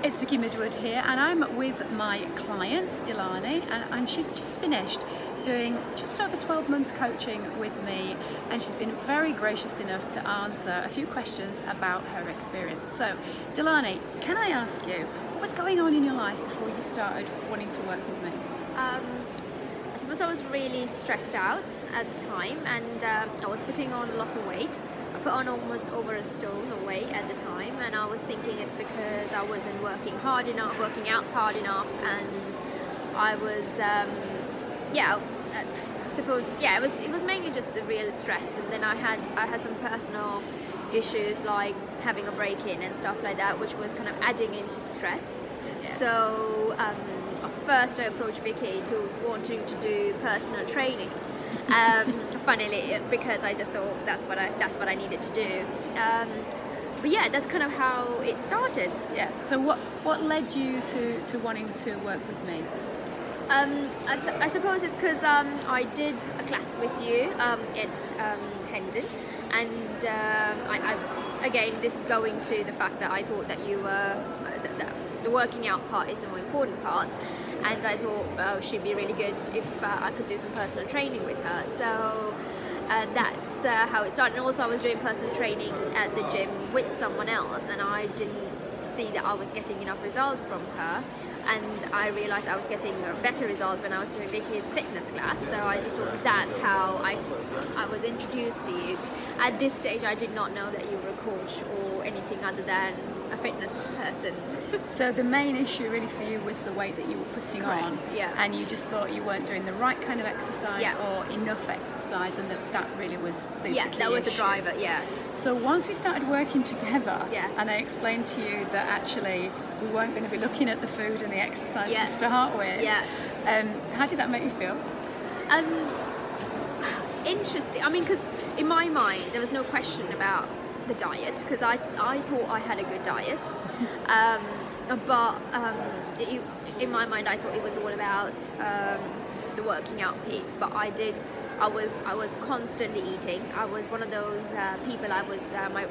It's Vicky Midwood here, and I'm with my client Dilani, and she's just finished doing just over 12 months coaching with me, and she's been very gracious enough to answer a few questions about her experience. So Dilani, can I ask you, what was going on in your life before you started wanting to work with me? I suppose I was really stressed out at the time, and I was putting on a lot of weight. I put on almost over a stone of weight at the time, and I was thinking it's because I wasn't working out hard enough, and I was, it was mainly just the real stress. And then I had some personal issues like having a break-in and stuff like that, which was kind of adding into the stress. Yeah. So first I approached Vicky to wanting to do personal training. Funnily, because I just thought that's what I needed to do. But yeah, that's kind of how it started. Yeah. So what led you to wanting to work with me? I suppose it's because I did a class with you at Hendon, and I again, this is going to the fact that I thought that you were that the working out part is the more important part. And I thought she'd be really good if I could do some personal training with her. So that's how it started. And also I was doing personal training at the gym with someone else, and I didn't see that I was getting enough results from her. And I realised I was getting better results when I was doing Vicky's fitness class. So I just thought that's how I was introduced to you. At this stage, I did not know that you were a coach or anything other than a fitness person. So the main issue really for you was the weight that you were putting on, yeah. And you just thought you weren't doing the right kind of exercise or enough exercise, and that really was the key that was issue. a driver, yeah. So once we started working together, Yeah. and I explained to you that actually we weren't going to be looking at the food and the exercise to start with, how did that make you feel? Interesting. I mean, because in my mind there was no question about the diet, because I thought I had a good diet, but in my mind I thought it was all about the working out piece. But I was constantly eating. I was one of those people. My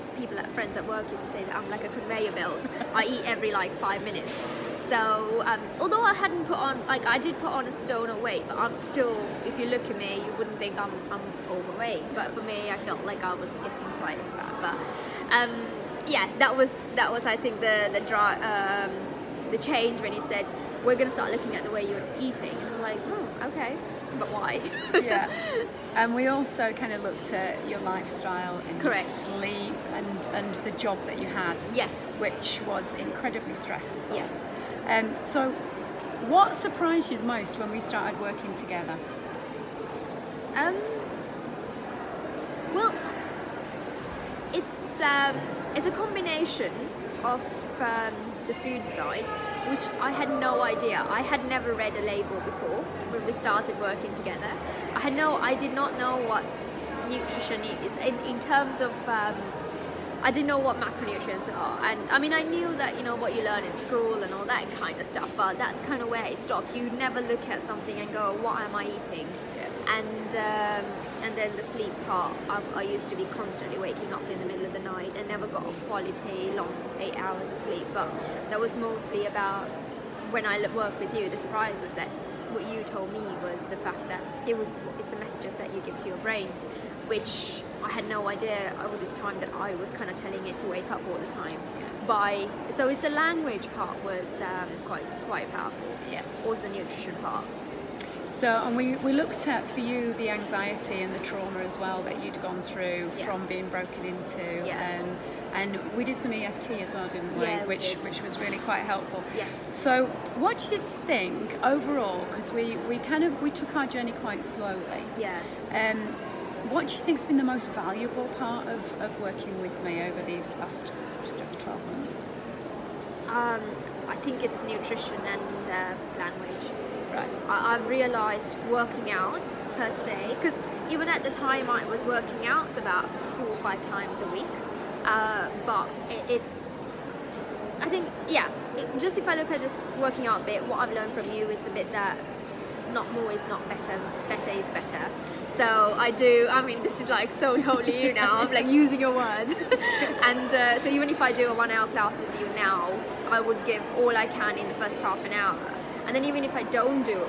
friends at work used to say that I'm like a conveyor belt. I eat every 5 minutes. So although I hadn't put on, I did put on a stone of weight, but I'm still, if you look at me, you wouldn't think I'm overweight. But for me, I felt like I was getting quite fat. But that was I think the change when you said we're going to start looking at the way you're eating, and I'm like, oh, okay, but why? Yeah. And we also kind of looked at your lifestyle and your Correct. sleep and the job that you had. Yes. Which was incredibly stressful. Yes. So what surprised you the most when we started working together? Well, it's a combination of the food side, which I had no idea. I had never read a label before when we started working together. I did not know what nutrition is in terms of. I didn't know what macronutrients are, and I mean I knew that what you learn in school and all that kind of stuff, but that's kind of where it stopped. You never look at something and go, what am I eating? And then the sleep part, I used to be constantly waking up in the middle of the night and never got a quality long 8 hours of sleep. But that was mostly about when I worked with you. The surprise was that what you told me was the fact that it's the messages that you give to your brain, which I had no idea all this time that I was kind of telling it to wake up all the time. So it's the language part was quite powerful. Yeah. Also the nutrition part. So, and we looked at, for you, the anxiety and the trauma as well that you'd gone through from being broken into. Yeah. And we did some EFT as well, didn't we? Yeah, which was really quite helpful. Yes. So what do you think overall, because we took our journey quite slowly. Yeah. What do you think's been the most valuable part of working with me over these last just over 12 months? I think it's nutrition and language. Right. I've realised working out per se, because even at the time I was working out about 4 or 5 times a week, but just if I look at this working out bit, what I've learned from you is the bit that not more is not better, better is better. So I do, I mean, this is like so totally you now, I'm like using your words. And so even if I do a 1 hour class with you now, I would give all I can in the first half an hour. And then even if I don't do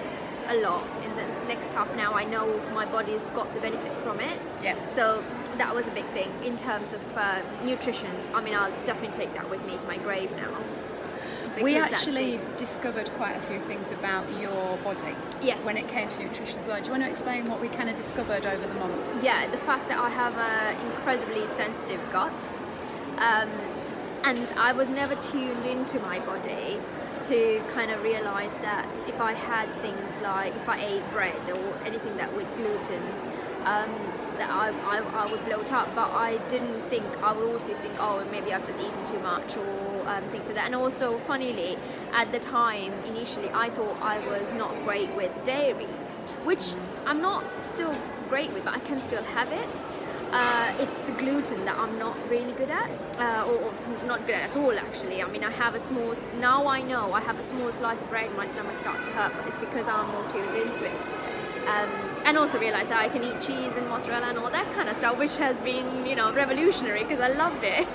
a lot in the next half an hour, I know my body's got the benefits from it. Yeah. So that was a big thing in terms of nutrition. I mean, I'll definitely take that with me to my grave now. We actually discovered quite a few things about your body. Yes. When it came to nutrition as well. Do you want to explain what we kind of discovered over the months? Yeah, the fact that I have an incredibly sensitive gut, and I was never tuned into my body to kind of realize that if I had things like, if I ate bread or anything that with gluten, that I would bloat up. But I didn't think, I would also think, oh, maybe I've just eaten too much or things like that. And also, funnily, at the time, initially, I thought I was not great with dairy, which I'm not still great with, but I can still have it. It's the gluten that I'm not really good at, or not good at all actually. I mean, I have a small, now I know I have a small slice of bread and my stomach starts to hurt, but it's because I'm more tuned into it. And also realize that I can eat cheese and mozzarella and all that kind of stuff, which has been, you know, revolutionary because I love it.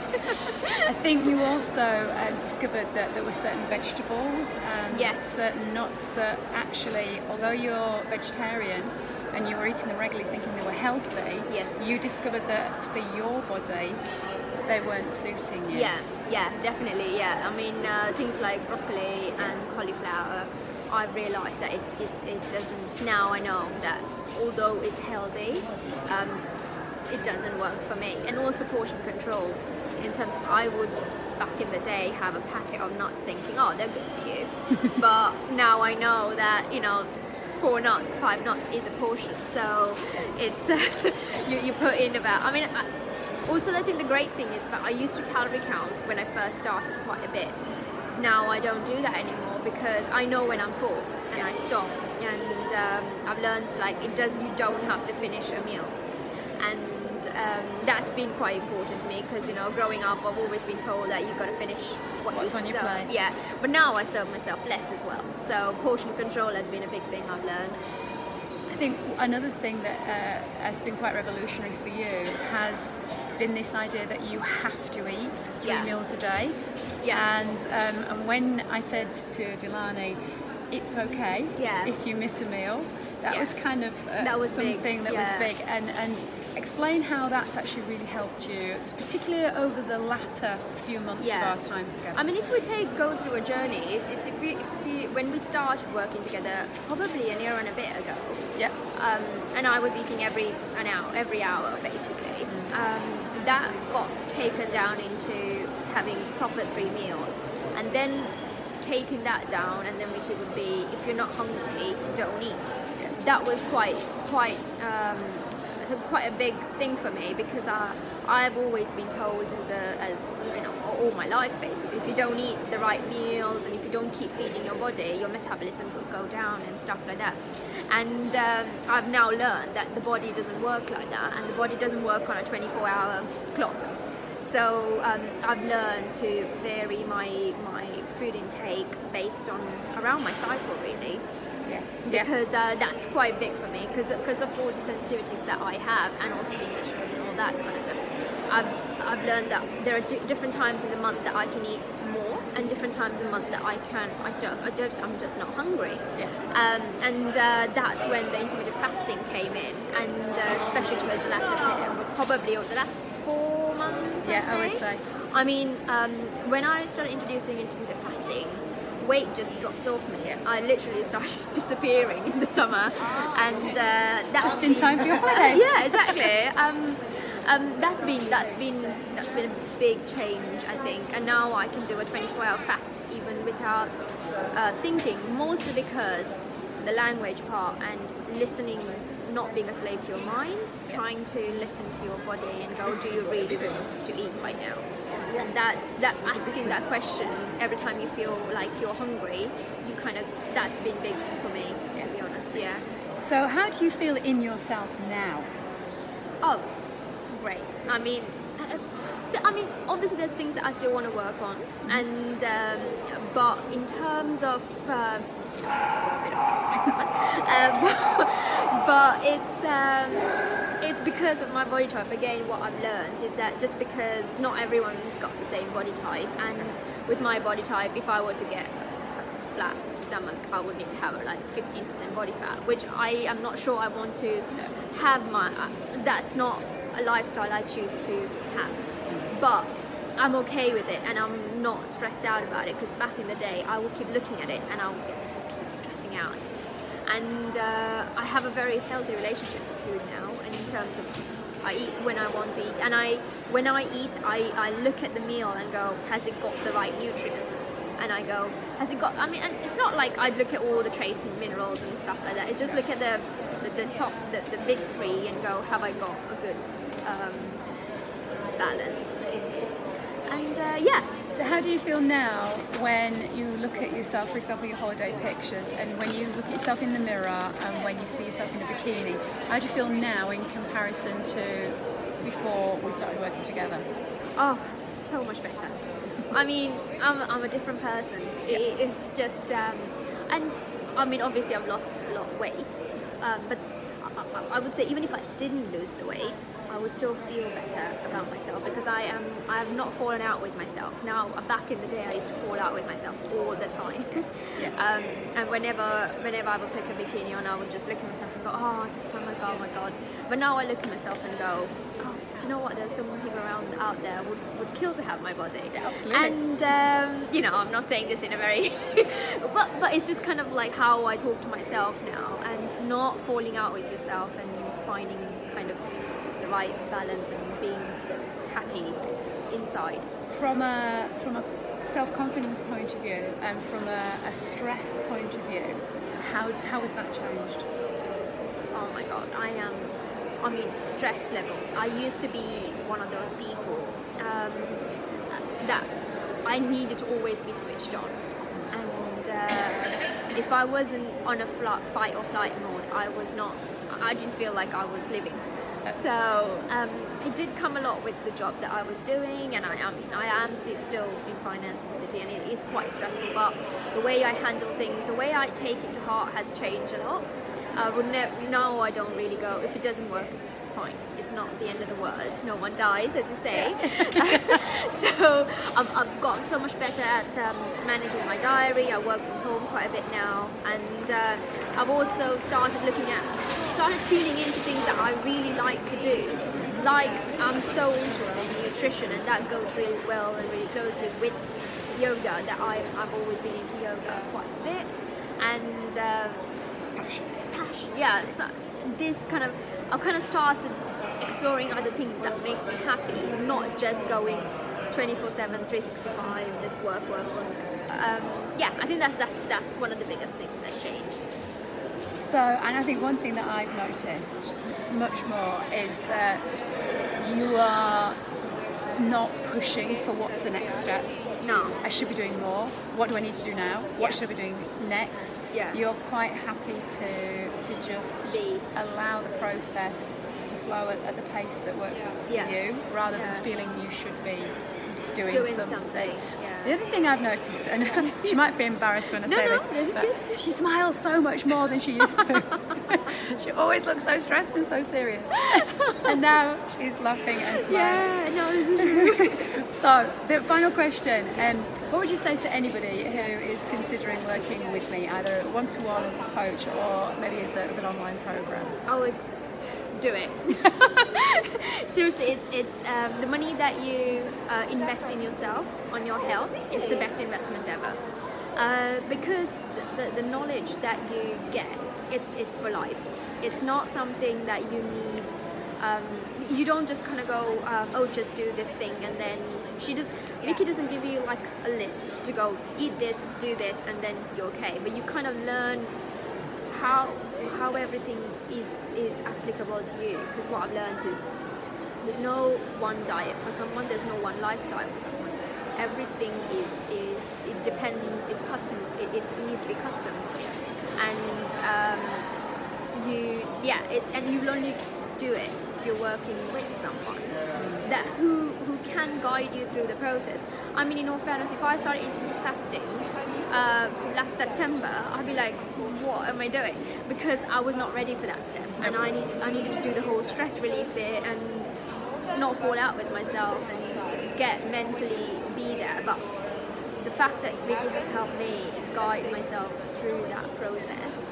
I think you also discovered that there were certain vegetables and certain nuts that actually, although you're vegetarian and you were eating them regularly thinking they were healthy, you discovered that for your body they weren't suiting you. Yeah, definitely, yeah. I mean, things like broccoli and cauliflower, I've realised that it doesn't, now I know that although it's healthy, it doesn't work for me. And also portion control, in terms of, I would back in the day have a packet of nuts thinking, oh, they're good for you. But now I know that, you know, 4 nuts, 5 nuts is a portion. So it's, you put in about, I mean, also I think the great thing is that I used to calorie count when I first started quite a bit. Now I don't do that anymore because I know when I'm full and I stop. And I've learned, like, you don't have to finish a meal. And that's been quite important to me because, you know, growing up I've always been told that you've got to finish what's on your plate. Yeah, but now I serve myself less as well. So portion control has been a big thing I've learned. I think another thing that has been quite revolutionary for you has been this idea that you have to eat 3 meals a day. Yes. And when I said to Dilani, it's okay if you miss a meal, that was kind of that was something big. that was big. And explain how that's actually really helped you, particularly over the latter few months of our time together. I mean, if we go through a journey, it's if we when we started working together, probably a year and a bit ago. Yeah. And I was eating every hour basically. That got taken down into having proper 3 meals, and then taking that down, and then it would be, if you're not hungry, don't eat. Yeah. That was quite a big thing for me because I've always been told as you know, all my life basically, if you don't eat the right meals and if you don't keep feeding your body, your metabolism could go down and stuff like that. And I've now learned that the body doesn't work like that, and the body doesn't work on a 24-hour clock. So I've learned to vary my food intake based on around my cycle really. Because that's quite big for me because of all the sensitivities that I have, and also being vegetarian and all that kind of stuff. I've learned that there are different times in the month that I can eat more, and different times in the month that I'm just not hungry. And that's when the intermittent fasting came in, and especially towards the latter, probably over the last 4 months. I would say. I mean, when I started introducing intermittent fasting, weight just dropped off me. I literally started disappearing in the summer, and that's just in time for your holiday. Yeah, exactly. That's been a big change, I think, and now I can do a 24-hour fast even without thinking. Mostly because the language part and listening, not being a slave to your mind, trying to listen to your body and go, do you really want to eat right now? And that asking that question every time you feel like you're hungry, that's been big for me, to be honest. So how do you feel in yourself now? Oh, great. I mean, obviously there's things that I still want to work on, and but in terms of you know, a bit of fat on my stomach. But it's because of my body type. Again, what I've learned is that just because not everyone's got the same body type, and with my body type, if I were to get a flat stomach, I would need to have like 15% body fat, which I am not sure I want to have. That's not a lifestyle I choose to have, but I'm okay with it, and I'm not stressed out about it, because back in the day I would keep looking at it and I would keep stressing out. And I have a very healthy relationship with food now, and in terms of I eat when I want to eat, and when I eat, I look at the meal and go, has it got the right nutrients? And I go, has it got, I mean, and it's not like I look at all the trace minerals and stuff like that, it's just look at the top, the big three, and go, have I got a good balance in this? And yeah. So how do you feel now when you look at yourself, for example, your holiday pictures, and when you look at yourself in the mirror and when you see yourself in a bikini? How do you feel now in comparison to before we started working together? Oh, so much better. I mean, I'm a different person. It's just, and I mean, obviously I've lost a lot of weight, but I would say even if I didn't lose the weight, I would still feel better about myself, because I have not fallen out with myself. Now, back in the day, I used to fall out with myself all the time. And whenever I would pick a bikini on, I would just look at myself and go, oh, this time I go, oh my God. But now I look at myself and go, oh, do you know what? There's so many people out there would kill to have my body. Yeah, absolutely. And you know, I'm not saying this in a very, but it's just kind of like how I talk to myself now, and not falling out with yourself and finding kind of the right balance and being happy inside. From a self-confidence point of view, and from a stress point of view, how has that changed? Oh my God, I mean, stress levels. I used to be one of those people that I needed to always be switched on, and if I wasn't on a fight or flight mode, I didn't feel like I was living. So it did come a lot with the job that I was doing, and I am still in finance in the city, and it is quite stressful, but the way I handle things, the way I take it to heart has changed a lot. I would now I don't really go, if it doesn't work, it's just fine. It's not the end of the world. No one dies, as I say. So I've gotten so much better at managing my diary. I work from home quite a bit now, and I've also started tuning into things that I really like to do. Like, I'm so interested in nutrition, and that goes really well and really closely with yoga, that I've always been into yoga quite a bit. And passion, yeah. So I've kind of started exploring other things that makes me happy, not just going 24/7, 365, just work. Yeah, I think that's one of the biggest things that's changed. So, and I think one thing that I've noticed much more is that you are not pushing for what's the next step. No. I should be doing more. What do I need to do now? What should I be doing next? Yeah. You're quite happy to just allow the process to flow at the pace that works for you, rather than feeling you should be doing something. The other thing I've noticed, and she might be embarrassed when I say this, but she smiles so much more than she used to. She always looks so stressed and so serious. And now she's laughing and smiling. Yeah, no, this is true. So, the final question, what would you say to anybody who is considering working with me, either one-to-one as a coach or maybe as an online program? Oh, do it. Seriously, it's the money that you invest in yourself, on your health, is the best investment ever. Because the knowledge that you get, it's for life. It's not something that you need. You don't just kind of go, oh, just do this thing, and then Vicky doesn't give you like a list to go eat this, do this, and then you're okay. But you kind of learn how everything is applicable to you, because what I've learned is there's no one diet for someone, there's no one lifestyle for someone. Everything it depends, it's custom, it needs to be customized, and you'll only do it if you're working with someone that who can guide you through the process. I mean, in all fairness, if I started intermittent fasting last September, I'd be like, what am I doing? Because I was not ready for that step, and I needed to do the whole stress relief bit and not fall out with myself and get mentally be there. But the fact that Vicky has helped me guide myself through that process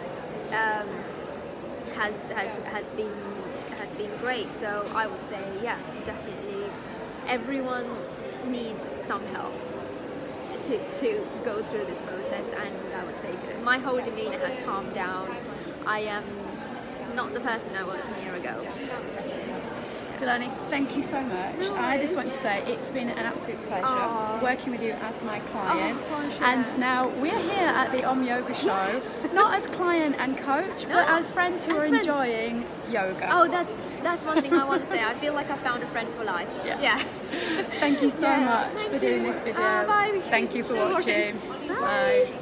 has been great. So I would say, yeah, definitely, everyone needs some help to go through this process, and I would say do it. My whole demeanor has calmed down. I am not the person I was a year ago. Dilani, thank you so much. No I just worries. want to say it's been an absolute pleasure Aw. working with you as my client. gosh, And yeah. now we're here at the Yoga Show, Yes. not as client and coach, No, but as friends who as are friends. enjoying yoga. Oh, that's one thing I want to say. I feel like I found a friend for life. Yeah. Thank you so Yeah, much thank for doing you. this video. Bye. Thank you for No worries. watching. Bye. Bye.